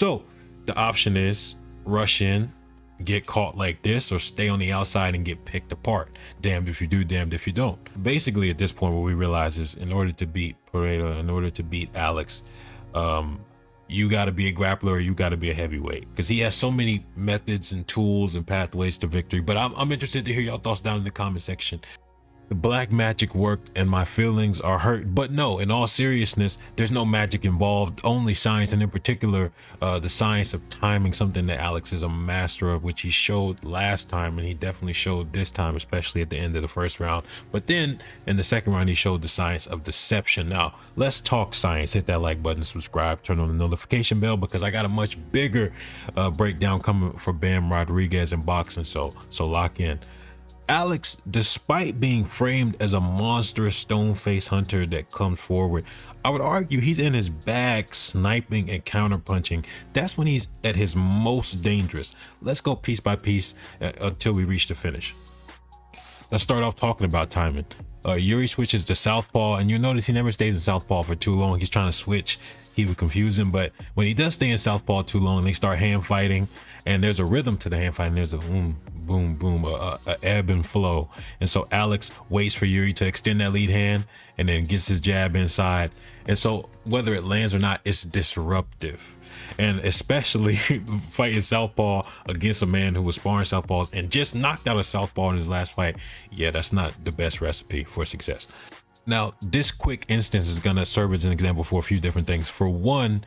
So the option is rush in, get caught like this, or stay on the outside and get picked apart. Damned if you do, damned if you don't. Basically, at this point, what we realize is in order to beat Pereira, in order to beat Alex, you got to be a grappler, or you got to be a heavyweight, because he has so many methods and tools and pathways to victory. But I'm interested to hear y'all thoughts down in the comment section. The black magic worked and my feelings are hurt. But no, in all seriousness, there's no magic involved, only science, and in particular, the science of timing, something that Alex is a master of, which he showed last time, and he definitely showed this time, especially at the end of the first round. But then in the second round, he showed the science of deception. Now, let's talk science. Hit that like button, subscribe, turn on the notification bell, because I got a much bigger breakdown coming for Bam Rodriguez in boxing, so lock in. Alex, despite being framed as a monstrous stone-faced hunter that comes forward, I would argue he's in his bag sniping and counterpunching. That's when he's at his most dangerous. Let's go piece by piece until we reach the finish. Let's start off talking about timing. Yuri switches to southpaw, and you'll notice he never stays in southpaw for too long. He's trying to switch, he would confuse him, but when he does stay in southpaw too long, they start hand fighting, and there's a rhythm to the hand fighting. There's a boom, boom, a ebb and flow. And so Alex waits for Yuri to extend that lead hand and then gets his jab inside. And so whether it lands or not, it's disruptive. And especially fighting southpaw against a man who was sparring southpaws and just knocked out a southpaw in his last fight. Yeah, that's not the best recipe for success. Now, this quick instance is going to serve as an example for a few different things. For one,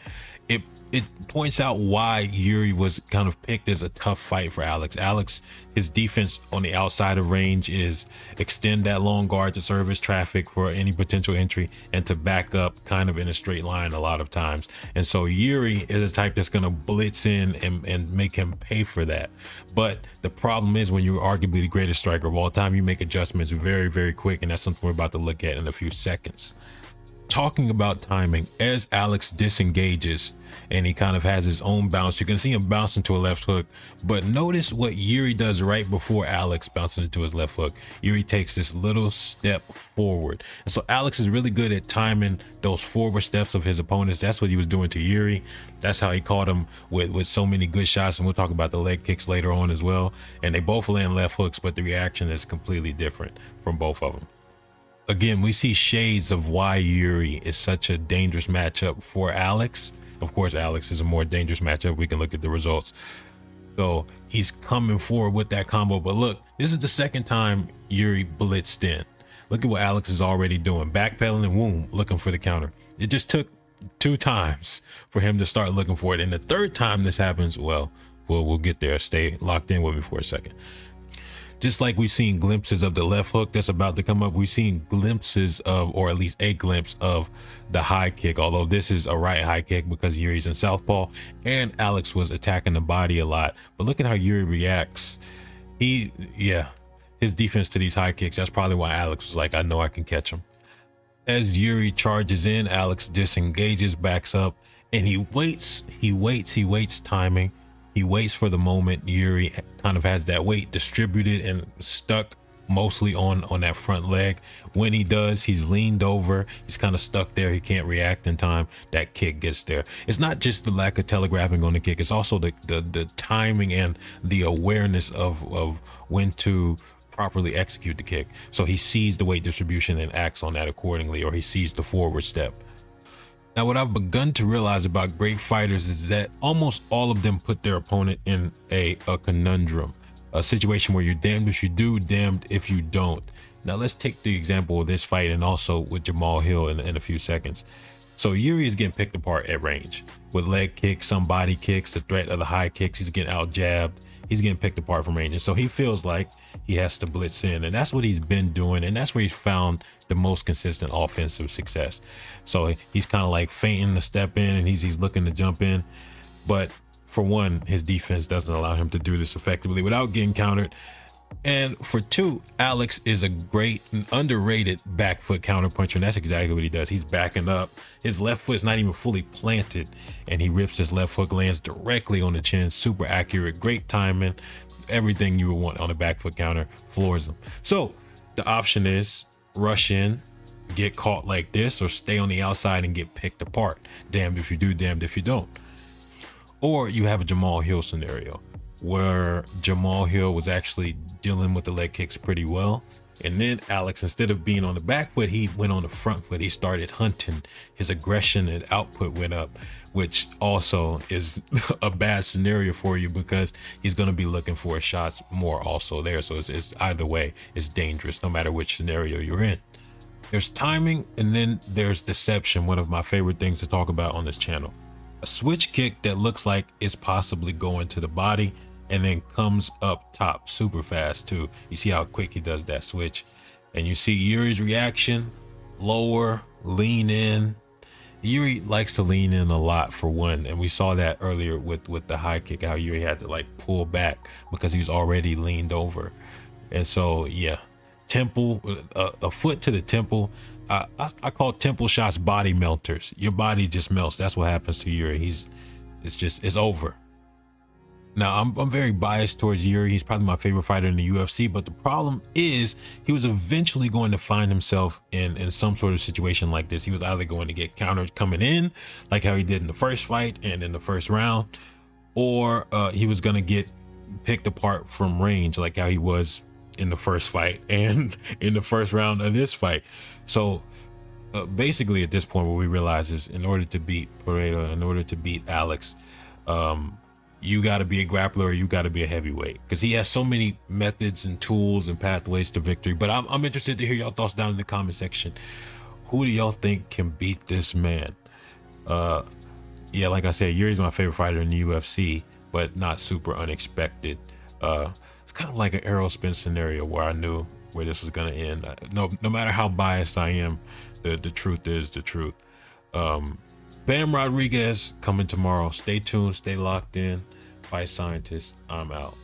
it points out why Yuri was kind of picked as a tough fight for Alex. Alex, his defense on the outside of range is extend that long guard to serve as traffic for any potential entry and to back up kind of in a straight line a lot of times. And so Yuri is a type that's going to blitz in and make him pay for that. But the problem is when you're arguably the greatest striker of all time, you make adjustments very, very quick. And that's something we're about to look at in a few seconds. Talking about timing, as Alex disengages and he kind of has his own bounce, you can see him bounce into a left hook, but notice what Yuri does right before Alex bounces into his left hook. Yuri takes this little step forward, and so Alex is really good at timing those forward steps of his opponents. That's what he was doing to Yuri. That's how he caught him with so many good shots, and we'll talk about the leg kicks later on as well. And they both land left hooks, but the reaction is completely different from both of them. Again, we see shades of why Yuri is such a dangerous matchup for Alex. Of course, Alex is a more dangerous matchup. We can look at the results. So he's coming forward with that combo. But look, this is the second time Yuri blitzed in. Look at what Alex is already doing. Backpedaling and boom, looking for the counter. It just took 2 times for him to start looking for it. And the third time this happens, well, we'll get there. Stay locked in with me for a second. Just like we've seen glimpses of the left hook that's about to come up, we've seen glimpses of, or at least a glimpse of, the high kick, although this is a right high kick because Yuri's in southpaw and Alex was attacking the body a lot. But look at how Yuri reacts. His defense to these high kicks, that's probably why Alex was like, I know I can catch him. As Yuri charges in, Alex disengages, backs up, and he waits timing. He waits for the moment. Yuri kind of has that weight distributed and stuck mostly on that front leg. When he does, he's leaned over. He's kind of stuck there. He can't react in time. That kick gets there. It's not just the lack of telegraphing on the kick. It's also the timing and the awareness of when to properly execute the kick. So he sees the weight distribution and acts on that accordingly, or he sees the forward step. Now, what I've begun to realize about great fighters is that almost all of them put their opponent in a conundrum, a situation where you're damned if you do, damned if you don't. Now, let's take the example of this fight and also with Jamal Hill in a few seconds. So Yuri is getting picked apart at range with leg kicks, some body kicks, the threat of the high kicks. He's getting out jabbed. He's getting picked apart from range. And so he feels like he has to blitz in, and that's what he's been doing. And that's where he's found the most consistent offensive success. So he's kind of like feinting to step in and he's looking to jump in. But for one, his defense doesn't allow him to do this effectively without getting countered. And for two, Alex is a great and underrated back foot counterpuncher, and that's exactly what he does. He's backing up. His left foot's not even fully planted, and he rips his left hook, lands directly on the chin. Super accurate, great timing. Everything you would want on a back foot counter, floors him. So the option is rush in, get caught like this, or stay on the outside and get picked apart. Damned if you do, damned if you don't. Or you have a Jamal Hill scenario where Jamal Hill was actually dealing with the leg kicks pretty well. And then Alex, instead of being on the back foot, he went on the front foot. He started hunting. His aggression and output went up, which also is a bad scenario for you because he's going to be looking for shots more also there. So it's either way, it's dangerous no matter which scenario you're in. There's timing, and then there's deception, one of my favorite things to talk about on this channel. A switch kick that looks like it's possibly going to the body and then comes up top super fast too. You see how quick he does that switch, and you see Yuri's reaction, lower, lean in. Yuri likes to lean in a lot for one, and we saw that earlier with the high kick, how Yuri had to like pull back because he was already leaned over. And so yeah, temple, a foot to the temple. I call temple shots body melters. Your body just melts. That's what happens to Yuri. It's over. Now I'm very biased towards Yuri. He's probably my favorite fighter in the UFC, but the problem is he was eventually going to find himself in some sort of situation like this. He was either going to get countered coming in, like how he did in the first fight and in the first round, or he was going to get picked apart from range, like how he was in the first fight and in the first round of this fight. So basically at this point, what we realize is in order to beat Pereira, in order to beat Alex, you got to be a grappler, or you got to be a heavyweight, because he has so many methods and tools and pathways to victory. But I'm interested to hear y'all thoughts down in the comment section. Who do y'all think can beat this man? Yeah, like I said, Yuri's my favorite fighter in the UFC, but not super unexpected. It's kind of like an arrow spin scenario where I knew where this was gonna end. No matter how biased I am, the truth is the truth. Bam Rodriguez coming tomorrow. Stay tuned, stay locked in. Fight Scientist, I'm out.